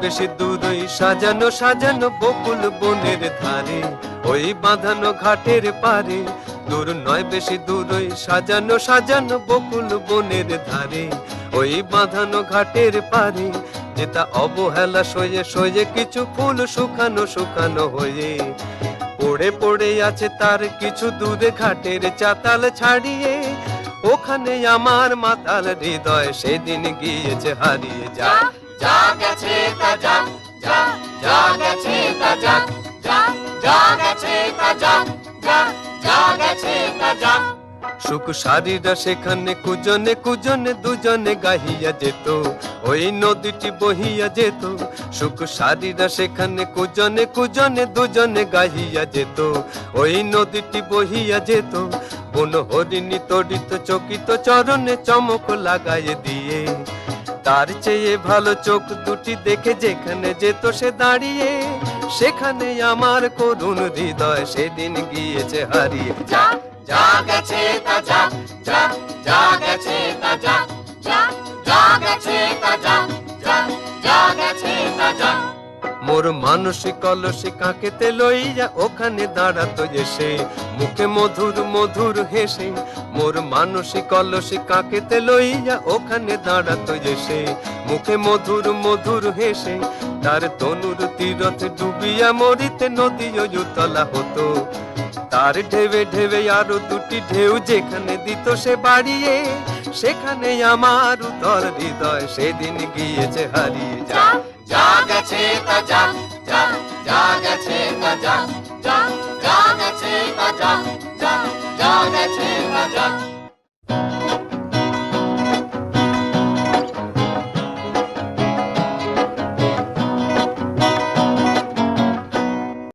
বেশি দূরই সাজানো সাজানো বকুল বনের ধারে, ওই বাঁধানো ঘাটের পারে। দূর নয় বেশি দূরই সাজানো সাজানো বকুল বনের ধারে, ওই বাঁধানো ঘাটের পারে। যেটা অবহেলা সয়ে সয়ে কিছু ফুল শুকানো শুকানো হয়ে পড়ে পড়ে আছে তার কিছু দূরে ঘাটের চাতাল ছাড়িয়ে। ওখানে আমার মাতাল হৃদয় সেদিন গিয়েছে হারিয়ে। যা যা গেছে তা যা, যা যা গেছে তা যা, যা যা গেছে তা যা, যা যা গেছে তা যা। সুখ সারিরা সেখানে কুজনে কুজনে দুজনে গাহিয়া যেত, ওই নদীটি বহিয়া যেত। সুখ সারিরা সেখানে কুজনে কুজনে দুজনে গাহিয়া যেত, ওই নদীটি বহিয়া যেত। বন হরিণী তড়িত চকিত চরণে চমক লাগাইয়ে দিয়ে, তার চেয়ে ভালো চোখ দুটি দেখে যেখানে যেত সে দাঁড়িয়ে। সেখানে আমার করুণ হৃদয় সেদিন গিয়েছে হারিয়ে। যা যা গেছে তা যা, যা যা গেছে তা যা, যা যা গেছে তা যা, যা যা গেছে তা যা। মোর মানসিক কলসি কাকেতে লইয়া ওখানে দাঁড়াতো এসে, মুখে মধুর মধুর হেসে। মোর মানসিক কলসি কাকেতে লইয়া ওখানে দাঁড়াতো এসে, মুখে মধুর মধুর হেসে। তার তনুর তীরথ ডুবিয়া মরিতে নদী উতলা হতো, তার ঢেবে ঢেবে আরো দুটি ঢেউ যেখানে দিত সে বাড়িয়ে। সেখানে আমার উতল হৃদয় সেদিন গিয়েছে হারিয়ে। যা যা গেছে তা যা, যা যা গেছে তা যা, যা যা গেছে তা যা, যা যা গেছে তা যা।